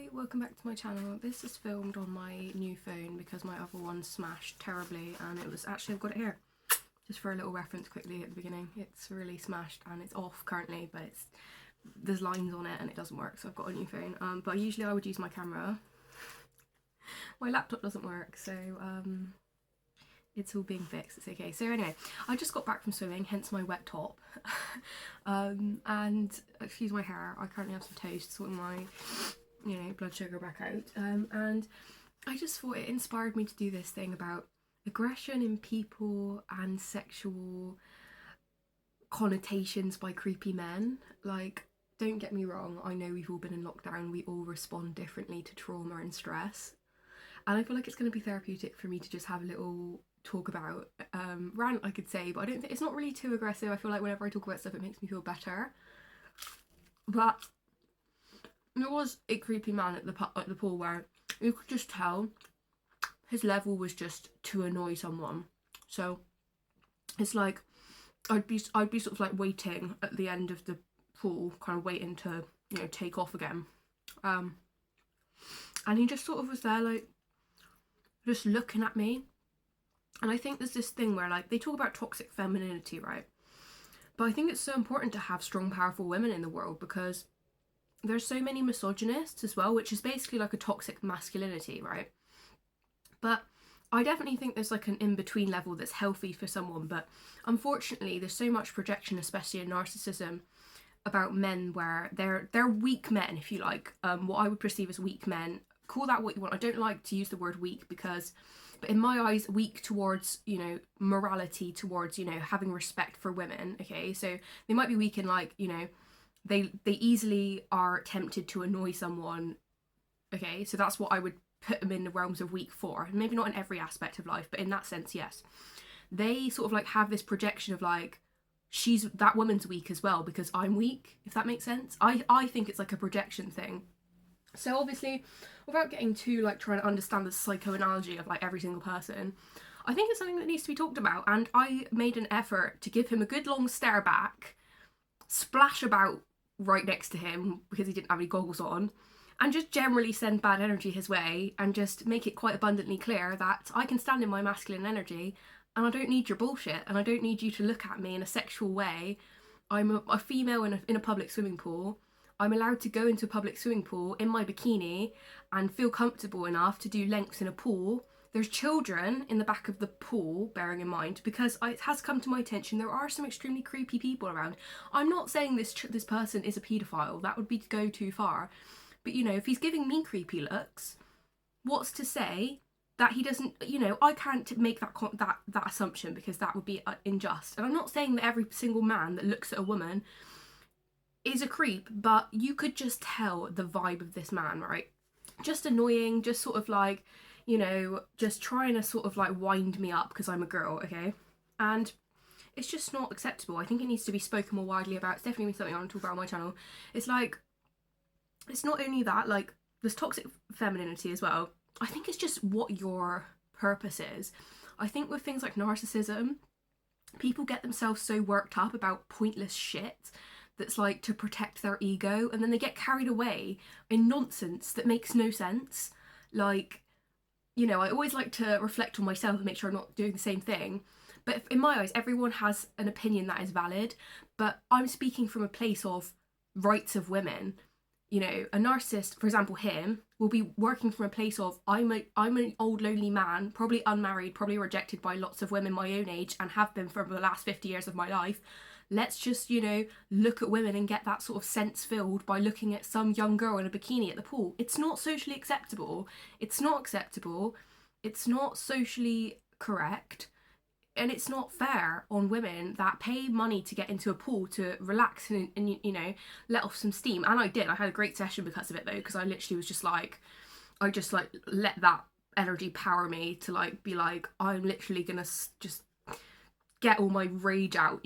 Hi, welcome back to my channel. This is filmed on my new phone because my other one smashed terribly, and it was actually, I've got it here just for a little reference quickly at the beginning. It's really smashed and it's off currently, but there's lines on it and it doesn't work, so I've got a new phone. But usually I would use my camera. My laptop doesn't work, so it's all being fixed, it's okay. So anyway, I just got back from swimming, hence my wet top. And excuse my hair, I currently have some toast sorting my blood sugar back out, and I just thought it inspired me to do this thing about aggression in people and sexual connotations by creepy men. Like, don't get me wrong, I know we've all been in lockdown, we all respond differently to trauma and stress, and I feel like it's going to be therapeutic for me to just have a little talk about rant, I could say, but I don't think it's not really too aggressive. I feel like whenever I talk about stuff it makes me feel better. But there was a creepy man at the pool where you could just tell his level was just to annoy someone. So it's like I'd be sort of like waiting at the end of the pool, kind of waiting to take off again, and he just sort of was there, like, just looking at me. And I think there's this thing where, like, they talk about toxic femininity, right? But I think it's so important to have strong, powerful women in the world, because there's so many misogynists as well, which is basically like a toxic masculinity, right? But I definitely think there's like an in-between level that's healthy for someone. But unfortunately, there's so much projection, especially in narcissism, about men where they're weak men, if you like. What I would perceive as weak men. Call that what you want. I don't like to use the word weak but in my eyes, weak towards, morality, towards, having respect for women, okay? So they might be weak in, like, they easily are tempted to annoy someone, okay? So that's what I would put them in the realms of weak for. Maybe not in every aspect of life, but in that sense, yes. They sort of, like, have this projection of, like, that woman's weak as well because I'm weak, if that makes sense. I think it's like a projection thing. So obviously, without getting too, like, trying to understand the psychoanalogy of, like, every single person, I think it's something that needs to be talked about. And I made an effort to give him a good long stare back, splash about right next to him because he didn't have any goggles on, and just generally send bad energy his way and just make it quite abundantly clear that I can stand in my masculine energy and I don't need your bullshit and I don't need you to look at me in a sexual way. I'm a female in a public swimming pool. I'm allowed to go into a public swimming pool in my bikini and feel comfortable enough to do lengths in a pool. There's children in the back of the pool, bearing in mind, because it has come to my attention there are some extremely creepy people around. I'm not saying this person is a paedophile, that would be to go too far. But, if he's giving me creepy looks, what's to say that he doesn't, I can't make that assumption because that would be unjust. And I'm not saying that every single man that looks at a woman is a creep, but you could just tell the vibe of this man, right? Just annoying, just sort of like, just trying to sort of like wind me up because I'm a girl, okay? And it's just not acceptable. I think it needs to be spoken more widely about. It's definitely something I want to talk about on my channel. It's like, it's not only that, like, there's toxic femininity as well. I think it's just what your purpose is. I think with things like narcissism, people get themselves so worked up about pointless shit that's like to protect their ego, and then they get carried away in nonsense that makes no sense. Like, I always like to reflect on myself and make sure I'm not doing the same thing. But in my eyes, everyone has an opinion that is valid, but I'm speaking from a place of rights of women. A narcissist, for example, him, will be working from a place of I'm an old lonely man, probably unmarried, probably rejected by lots of women my own age and have been for the last 50 years of my life. Let's just, look at women and get that sort of sense filled by looking at some young girl in a bikini at the pool. It's not socially acceptable. It's not acceptable. It's not socially correct. And it's not fair on women that pay money to get into a pool to relax and let off some steam. And I did. I had a great session because of it, though, because I literally was just like, I just like let that energy power me to like be like, I'm literally gonna just get all my rage out,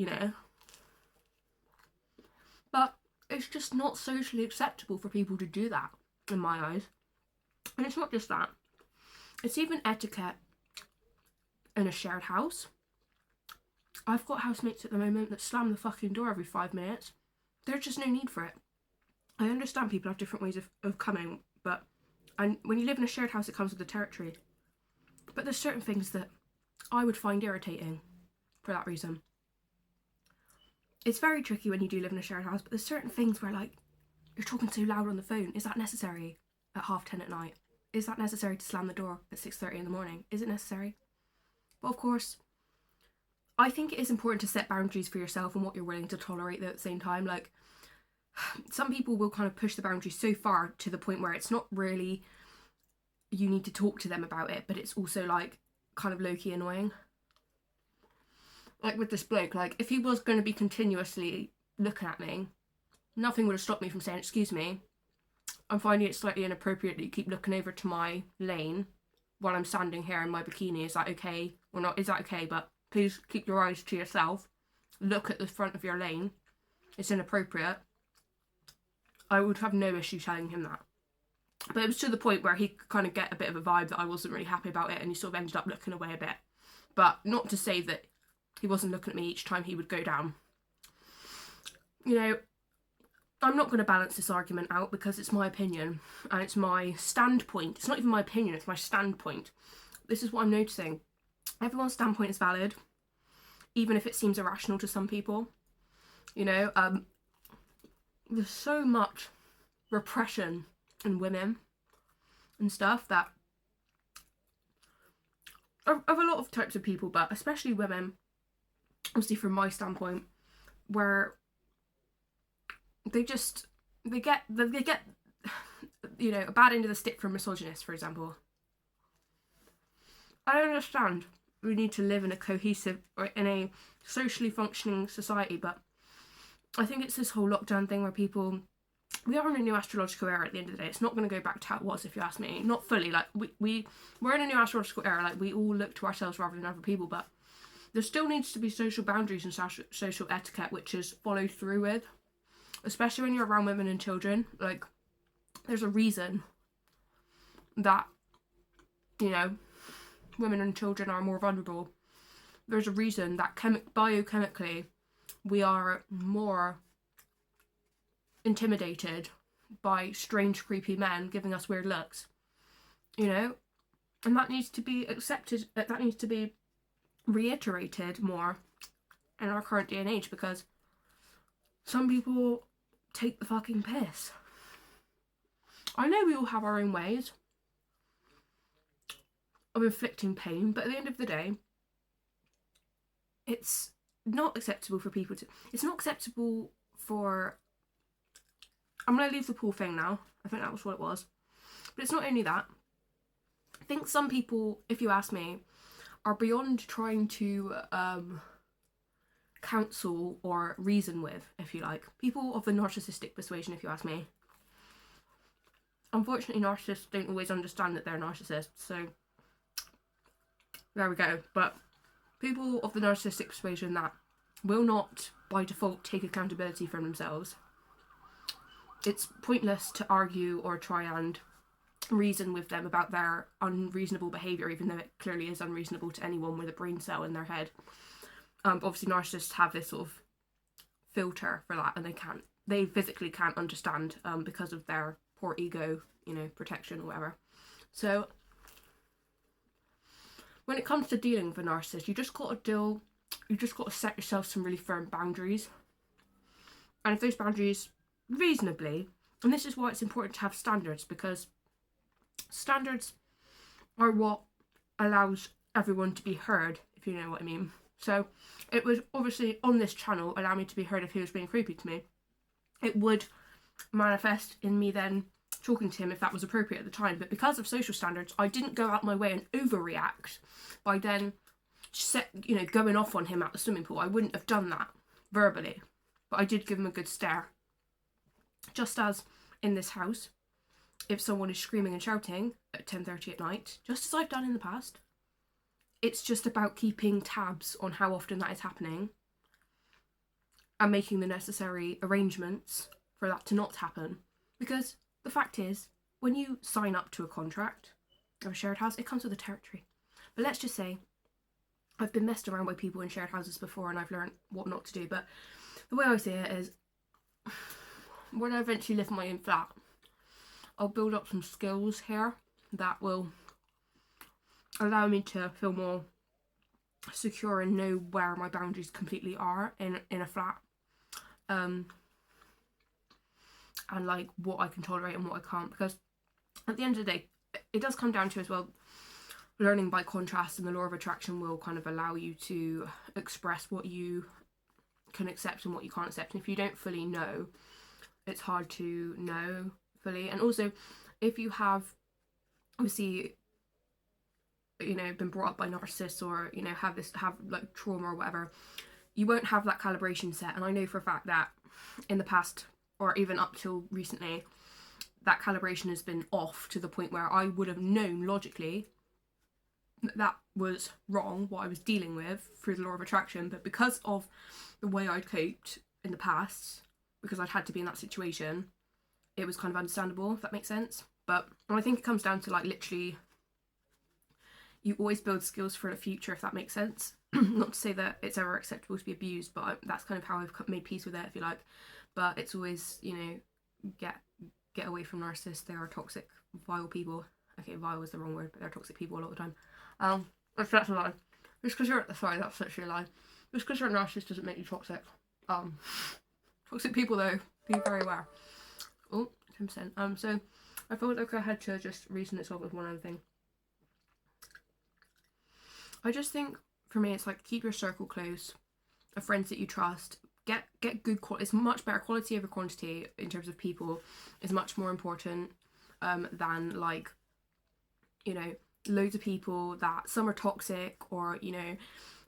But it's just not socially acceptable for people to do that, in my eyes. And it's not just that. It's even etiquette in a shared house. I've got housemates at the moment that slam the fucking door every 5 minutes. There's just no need for it. I understand people have different ways of coming, but And when you live in a shared house, it comes with the territory. But there's certain things that I would find irritating for that reason. It's very tricky when you do live in a shared house, but there's certain things where, like, you're talking so loud on the phone. Is that necessary at 10:30 at night? Is that necessary to slam the door at 6:30 in the morning? Is it necessary? Well, of course, I think it is important to set boundaries for yourself and what you're willing to tolerate, though, at the same time. Like, some people will kind of push the boundaries so far to the point where it's not really you need to talk to them about it, but it's also, like, kind of low-key annoying. Like with this bloke, like, if he was going to be continuously looking at me, nothing would have stopped me from saying, excuse me, I'm finding it slightly inappropriate that you keep looking over to my lane while I'm standing here in my bikini. Is that okay? Or not? Is that okay? But please keep your eyes to yourself. Look at the front of your lane. It's inappropriate. I would have no issue telling him that. But it was to the point where he could kind of get a bit of a vibe that I wasn't really happy about it, and he sort of ended up looking away a bit. But not to say that he wasn't looking at me each time he would go down. You know, I'm not going to balance this argument out because it's my opinion and it's my standpoint. It's not even my opinion, it's my standpoint. This is what I'm noticing. Everyone's standpoint is valid, even if it seems irrational to some people. You know, there's so much repression in women and stuff that of a lot of types of people, but especially women, obviously from my standpoint, where they get you know, a bad end of the stick from misogynists, for example. I understand we need to live in a cohesive, or in a socially functioning society, but I think it's this whole lockdown thing where people, we are in a new astrological era at the end of the day. It's not going to go back to how it was, if you ask me. Not fully. Like, we're in a new astrological era. Like, we all look to ourselves rather than other people, but there still needs to be social boundaries and social etiquette, which is followed through with. Especially when you're around women and children. Like, there's a reason that, you know, women and children are more vulnerable. There's a reason that biochemically we are more intimidated by strange, creepy men giving us weird looks. You know? And that needs to be accepted, that needs to be reiterated more in our current day and age, because some people take the fucking piss. I know we all have our own ways of inflicting pain, but at the end of the day, it's not acceptable for people to... It's not acceptable for... I'm going to leave the pool thing now. I think that was what it was. But it's not only that. I think some people, if you ask me, are beyond trying to counsel or reason with, if you like. People of the narcissistic persuasion, if you ask me. Unfortunately, narcissists don't always understand that they're narcissists, so there we go. But people of the narcissistic persuasion that will not, by default, take accountability for themselves. It's pointless to argue or try and reason with them about their unreasonable behaviour, even though it clearly is unreasonable to anyone with a brain cell in their head. Obviously, narcissists have this sort of filter for that, and they physically can't understand because of their poor ego, you know, protection or whatever. So when it comes to dealing with a narcissist, you just got to set yourself some really firm boundaries. And if those boundaries reasonably, and this is why it's important to have standards, because standards are what allows everyone to be heard, if you know what I mean. So it would obviously, on this channel, allow me to be heard if he was being creepy to me. It would manifest in me then talking to him if that was appropriate at the time. But because of social standards, I didn't go out my way and overreact by then going off on him at the swimming pool. I wouldn't have done that verbally, but I did give him a good stare. Just as in this house, if someone is screaming and shouting at 10:30 at night, just as I've done in the past, it's just about keeping tabs on how often that is happening and making the necessary arrangements for that to not happen. Because the fact is, when you sign up to a contract of a shared house, it comes with a territory. But let's just say, I've been messed around by people in shared houses before and I've learned what not to do. But the way I see it is, when I eventually live in my own flat, I'll build up some skills here that will allow me to feel more secure and know where my boundaries completely are in a flat, and like what I can tolerate and what I can't, because at the end of the day it does come down to as well learning by contrast, and the law of attraction will kind of allow you to express what you can accept and what you can't accept. And if you don't fully know, it's hard to know fully. And also, if you have obviously, you know, been brought up by narcissists, or, you know, have like trauma or whatever, you won't have that calibration set. And I know for a fact that in the past, or even up till recently, that calibration has been off to the point where I would have known logically that was wrong, what I was dealing with through the law of attraction. But because of the way I'd coped in the past, because I'd had to be in that situation, it was kind of understandable, if that makes sense. But I think it comes down to, like, literally, you always build skills for the future, if that makes sense. Not to say that it's ever acceptable to be abused, but that's kind of how I've made peace with it, if you like. But it's always, you know, get away from narcissists. They are toxic, vile people. Okay, vile is the wrong word, but they're toxic people a lot of the time. That's a lie. Just because you're, sorry, that's literally a lie. Just because you're a narcissist doesn't make you toxic. Toxic people, though, be very aware. Oh, 10%. So I felt like I had to just reason this off with one other thing. I just think, for me, it's like, keep your circle close, of friends that you trust. Get good quality. It's much better. Quality over quantity in terms of people is much more important than, like, you know, loads of people that some are toxic, or, you know,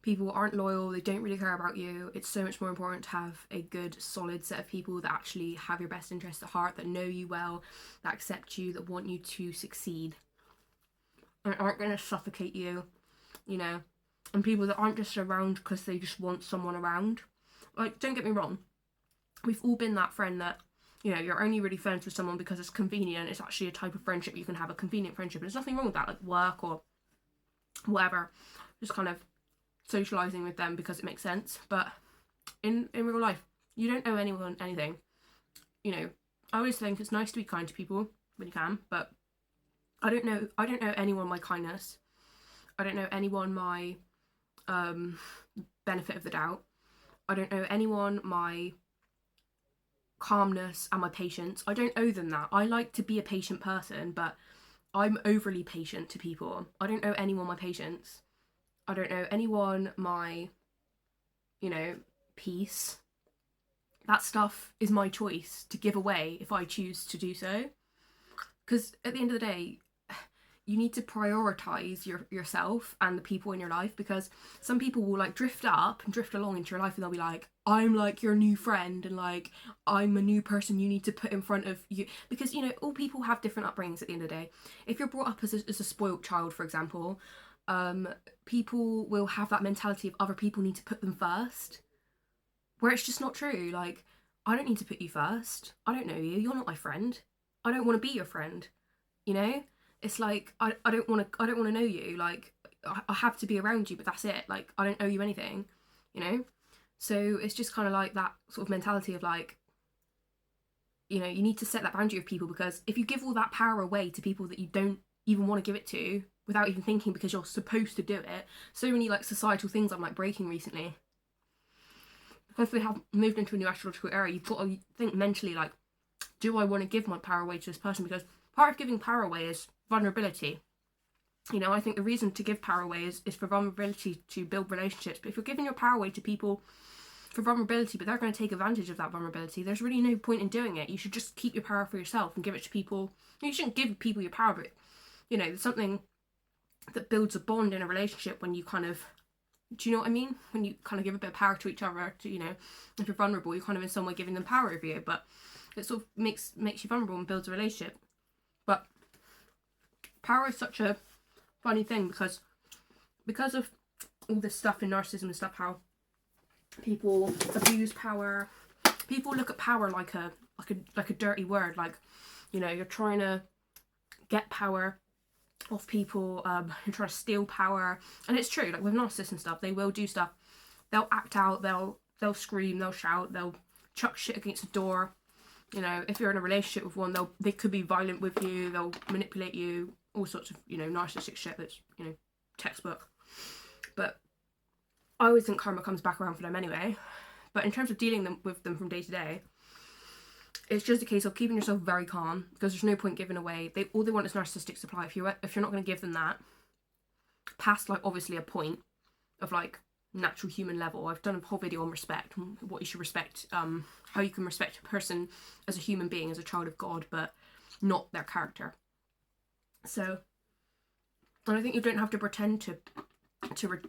people aren't loyal, they don't really care about you. It's so much more important to have a good, solid set of people that actually have your best interests at heart, that know you well, that accept you, that want you to succeed, and aren't going to suffocate you, you know, and people that aren't just around because they just want someone around. Like, don't get me wrong, we've all been that friend that, you know, you're only really friends with someone because it's convenient. It's actually a type of friendship you can have, a convenient friendship. There's nothing wrong with that, like work or whatever. Just kind of socialising with them because it makes sense. But in real life, you don't owe anyone anything. You know, I always think it's nice to be kind to people when you can, but I don't know anyone my kindness. I don't know anyone my benefit of the doubt. I don't owe anyone my calmness and my patience. I don't owe them that. I like to be a patient person, but I'm overly patient to people. I don't owe anyone my patience. I don't owe anyone my, you know, peace. That stuff is my choice to give away if I choose to do so. Because at the end of the day, you need to prioritise yourself and the people in your life, because some people will, like, drift up and drift along into your life, and they'll be like, I'm, like, your new friend, and, like, I'm a new person you need to put in front of you. Because, you know, all people have different upbringings at the end of the day. If you're brought up as a spoilt child, for example, people will have that mentality of other people need to put them first, where it's just not true. Like, I don't need to put you first. I don't know you. You're not my friend. I don't want to be your friend. You know? It's like, I don't want to know you. Like, I have to be around you, but that's it. Like, I don't owe you anything, you know? So it's just kind of like that sort of mentality of, like, you know, you need to set that boundary of people, because if you give all that power away to people that you don't even want to give it to, without even thinking, because you're supposed to do it, so many, like, societal things I'm, like, breaking recently. Because we have moved into a new astrological era, you've got to think mentally, like, do I want to give my power away to this person? Because part of giving power away is vulnerability. You know, I think the reason to give power away is for vulnerability, to build relationships. But if you're giving your power away to people for vulnerability, but they're going to take advantage of that vulnerability, there's really no point in doing it. You should just keep your power for yourself and give it to people. You shouldn't give people your power, but, you know, there's something that builds a bond in a relationship when you kind of, do you know what I mean? When you kind of give a bit of power to each other, to, you know, if you're vulnerable, you're kind of in some way giving them power over you, but it sort of makes you vulnerable and builds a relationship. But power is such a funny thing, because of all this stuff in narcissism and stuff, how people abuse power. People look at power like a dirty word, like, you know, you're trying to get power off people, you're trying to steal power. And it's true, like with narcissists and stuff, they will do stuff. They'll act out, they'll scream, they'll shout, they'll chuck shit against the door, You know, if you're in a relationship with one, they could be violent with you, they'll manipulate you, all sorts of, you know, narcissistic shit that's, you know, textbook. But I always think karma comes back around for them anyway. But in terms of dealing with them from day to day, it's just a case of keeping yourself very calm, because there's no point giving away. All they want is narcissistic supply. If you're not going to give them that, past like obviously a point of like natural human level. I've done a whole video on respect, what you should respect, how you can respect a person as a human being, as a child of God, but not their character. So, and I think you don't have to pretend to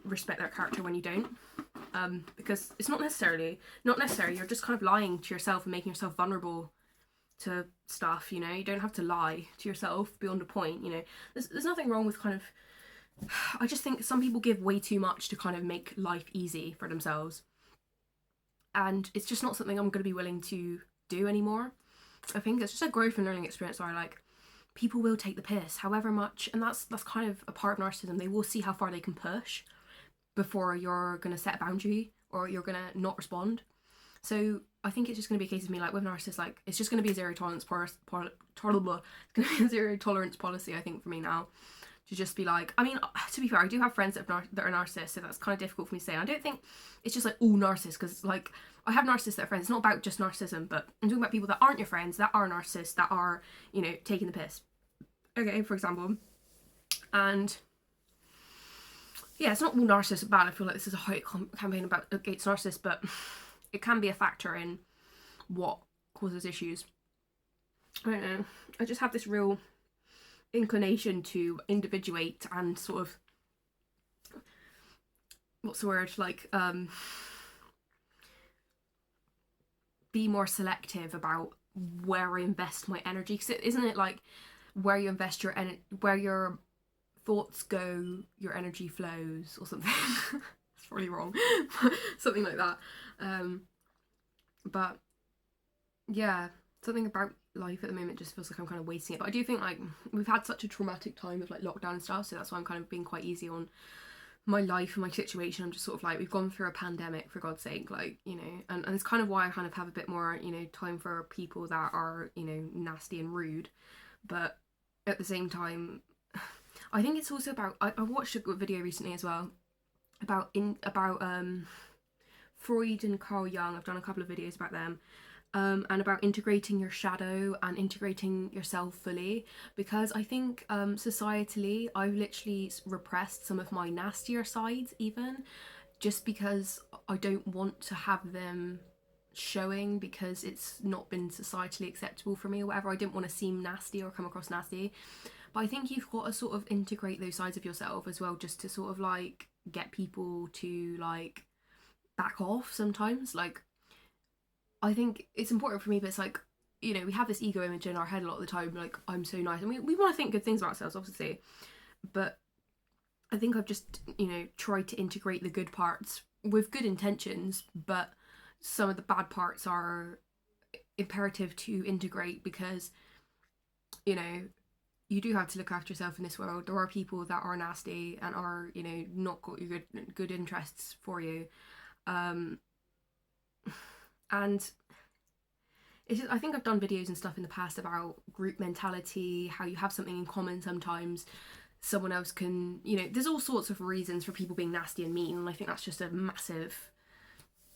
respect their character when you don't, because it's not necessary. You're just kind of lying to yourself and making yourself vulnerable to stuff. You know, you don't have to lie to yourself beyond a point. You know, there's nothing wrong with kind of. I just think some people give way too much to kind of make life easy for themselves, and it's just not something I'm going to be willing to do anymore. I think it's just a growth and learning experience where like people will take the piss however much, and that's kind of a part of narcissism. They will see how far they can push before you're going to set a boundary or you're going to not respond. So I think it's just going to be a case of me, like with narcissists, like it's just going to be a zero tolerance policy, I think, for me now. To just be like, I mean, to be fair, I do have friends that are narcissists, so that's kind of difficult for me to say. I don't think it's just like all narcissists, because like I have narcissists that are friends. It's not about just narcissism, but I'm talking about people that aren't your friends, that are narcissists, that are, you know, taking the piss. Okay, for example. And yeah, it's not all narcissists bad. I feel like this is a hot campaign against narcissists, but it can be a factor in what causes issues. I don't know. I just have this real inclination to individuate and sort of, what's the word, like be more selective about where I invest my energy, because isn't it like where you invest your where your thoughts go, your energy flows, or something. It's probably wrong. Something like that. But yeah, something about life at the moment just feels like I'm kind of wasting it. But I do think like we've had such a traumatic time with like lockdown and stuff, so that's why I'm kind of being quite easy on my life and my situation. I'm just sort of like, we've gone through a pandemic, for God's sake, like, you know, and it's kind of why I kind of have a bit more, you know, time for people that are, you know, nasty and rude. But at the same time, I think it's also about, I watched a video recently as well about Freud and Carl Jung. I've done a couple of videos about them. And about integrating your shadow and integrating yourself fully, because I think societally I've literally repressed some of my nastier sides, even just because I don't want to have them showing, because it's not been societally acceptable for me or whatever. I didn't want to seem nasty or come across nasty. But I think you've got to sort of integrate those sides of yourself as well, just to sort of like get people to like back off sometimes. Like, I think it's important for me, but it's like, you know, we have this ego image in our head a lot of the time, like, I'm so nice, and we want to think good things about ourselves, obviously, but I think I've just, you know, tried to integrate the good parts with good intentions, but some of the bad parts are imperative to integrate, because, you know, you do have to look after yourself in this world. There are people that are nasty and are, you know, not got your good interests for you. And it's just, I think I've done videos and stuff in the past about group mentality, how you have something in common sometimes. Someone else can, you know, there's all sorts of reasons for people being nasty and mean, and I think that's just a massive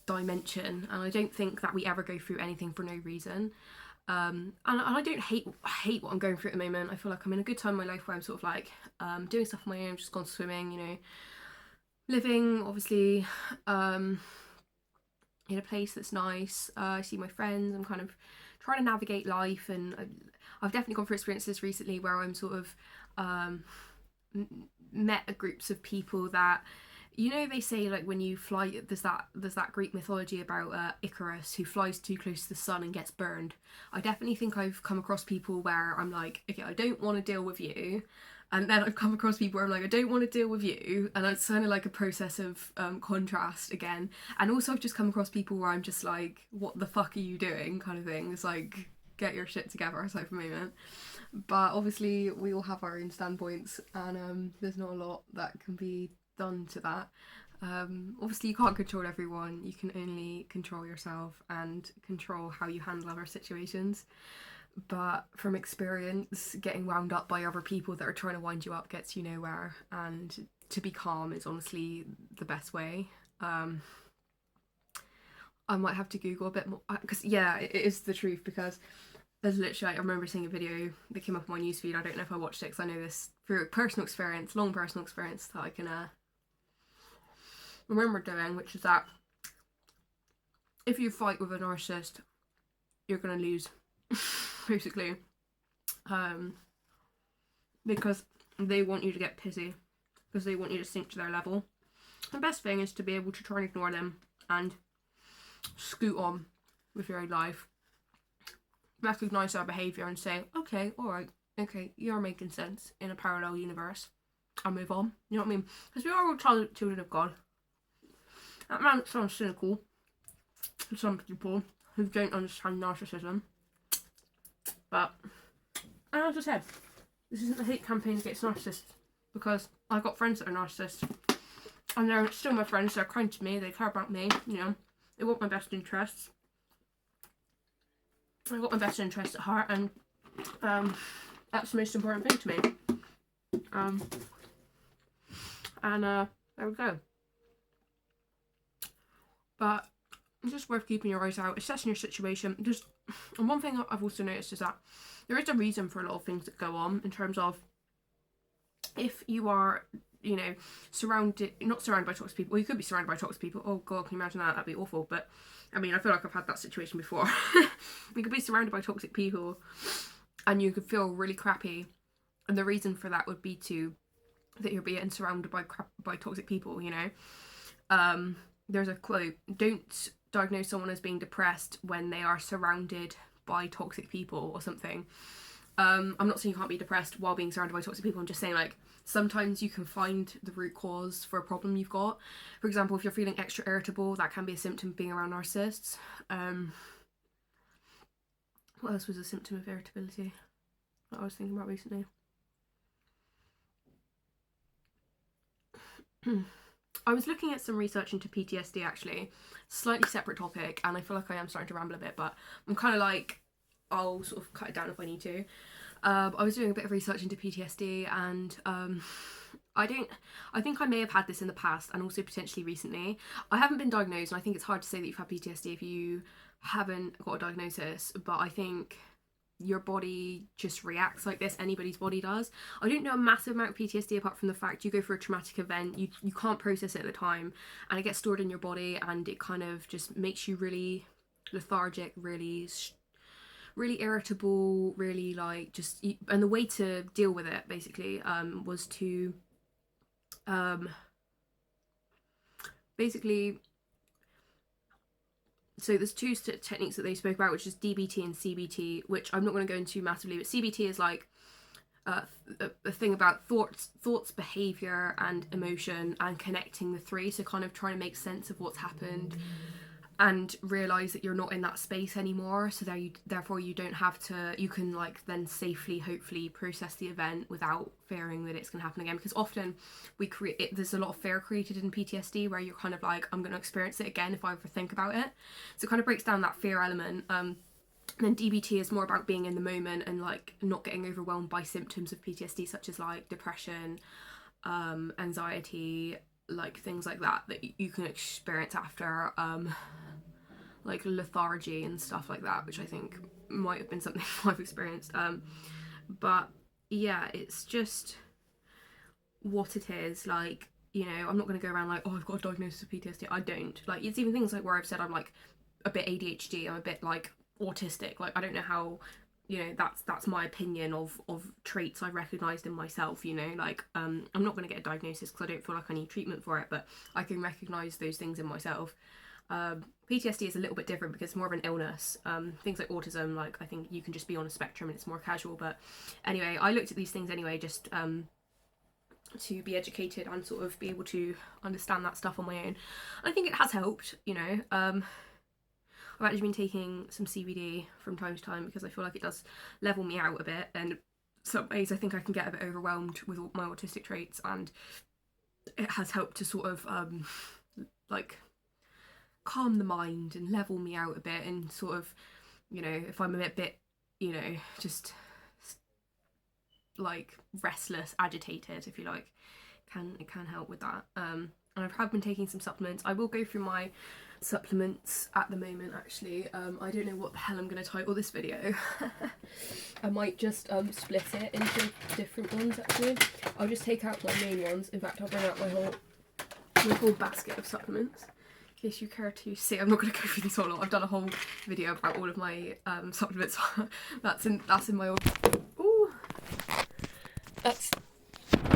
dimension, and I don't think that we ever go through anything for no reason. And I don't hate what I'm going through at the moment. I feel like I'm in a good time in my life where I'm sort of like doing stuff on my own, just gone swimming, you know, living obviously in a place that's nice. I see my friends. I'm kind of trying to navigate life, and I've definitely gone through experiences recently where I'm sort of met groups of people that, you know, they say like when you fly, there's that Greek mythology about Icarus who flies too close to the sun and gets burned. I definitely think I've come across people where I'm like, okay, I don't want to deal with you, and then I've come across people where I'm like, I don't want to deal with you, and it's kind of like a process of contrast again. And also I've just come across people where I'm just like, what the fuck are you doing, kind of thing. It's like, get your shit together, aside from a moment. But obviously we all have our own standpoints, and there's not a lot that can be done to that. Obviously you can't control everyone, you can only control yourself and control how you handle other situations. But from experience, getting wound up by other people that are trying to wind you up gets you nowhere, and to be calm is honestly the best way. um I might have to Google a bit more, because yeah, it is the truth. Because there's literally, I remember seeing a video that came up on my newsfeed. I don't know if I watched it because I know this through personal experience, long personal experience that I can remember doing, which is that if you fight with a narcissist, you're gonna lose, basically, because they want you to get pissy, because they want you to sink to their level. The best thing is to be able to try and ignore them and scoot on with your own life. Recognize their behaviour and say, okay, alright, okay, you're making sense in a parallel universe. I'll move on. You know what I mean? Because we are all children of God. That might sound cynical to some people who don't understand narcissism. But, as I said, this isn't a hate campaign against narcissists, because I've got friends that are narcissists, and they're still my friends. They're kind to me, they care about me, you know, they want my best interests. I've got my best interests at heart, and that's the most important thing to me. There we go. But it's just worth keeping your eyes out, assessing your situation. And one thing I've also noticed is that there is a reason for a lot of things that go on, in terms of if you are, you know, not surrounded by toxic people. Well, you could be surrounded by toxic people. Oh god, can you imagine that? That'd be awful. But I mean, I feel like I've had that situation before. You could be surrounded by toxic people and you could feel really crappy, and the reason for that would be that you're being surrounded by toxic people, you know. There's a quote: don't diagnose someone as being depressed when they are surrounded by toxic people, or something. I'm not saying you can't be depressed while being surrounded by toxic people. I'm just saying, like, sometimes you can find the root cause for a problem you've got. For example, if you're feeling extra irritable, that can be a symptom of being around narcissists. What else was a symptom of irritability that I was thinking about recently? I was looking at some research into PTSD, actually. Slightly separate topic, and I feel like I am starting to ramble a bit, but I'm kind of like, I'll sort of cut it down if I need to. I was doing a bit of research into PTSD, and I think I may have had this in the past, and also potentially recently. I haven't been diagnosed, and I think it's hard to say that you've had PTSD if you haven't got a diagnosis, but I think your body just reacts like this. Anybody's body does. I don't know a massive amount of PTSD, apart from the fact you go through a traumatic event, you can't process it at the time, and it gets stored in your body, and it kind of just makes you really lethargic, really irritable, really like just. And the way to deal with it, basically, was to basically. So there's two techniques that they spoke about, which is DBT and CBT, which I'm not going to go into massively, but CBT is like a thing about thoughts, behaviour and emotion, and connecting the three, so kind of trying to make sense of what's happened and realise that you're not in that space anymore, so therefore you don't have to, you can like then safely, hopefully, process the event without fearing that it's going to happen again. Because often there's a lot of fear created in PTSD, where you're kind of like, I'm going to experience it again if I ever think about it, so it kind of breaks down that fear element. And then DBT is more about being in the moment and like not getting overwhelmed by symptoms of PTSD, such as like depression, anxiety, like things like that you can experience after, like lethargy and stuff like that, which I think might have been something I've experienced. But yeah, it's just what it is. Like, you know, I'm not going to go around like, oh, I've got a diagnosis of PTSD. I don't. Like, it's even things like where I've said I'm like a bit ADHD, I'm a bit like autistic. Like, I don't know how, you know, that's my opinion of traits I've recognised in myself, you know, like, I'm not going to get a diagnosis because I don't feel like I need treatment for it, but I can recognise those things in myself. PTSD is a little bit different because it's more of an illness. Things like autism, like, I think you can just be on a spectrum and it's more casual. But anyway, I looked at these things anyway, just to be educated and sort of be able to understand that stuff on my own. I think it has helped, you know. I've actually been taking some CBD from time to time because I feel like it does level me out a bit, and some ways I think I can get a bit overwhelmed with all my autistic traits, and it has helped to sort of like calm the mind and level me out a bit, and sort of, you know, if I'm a bit, you know, just like restless, agitated, if you like, it can help with that. And I've been taking some supplements. I will go through my supplements at the moment, actually. I don't know what the hell I'm going to title this video. I might just split it into different ones, actually. I'll just take out my main ones. In fact, I'll bring out my whole basket of supplements, in case you care to see. I'm not going to go through this whole lot. I've done a whole video about all of my supplements. That's in my old... Ooh! That's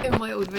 in my old video.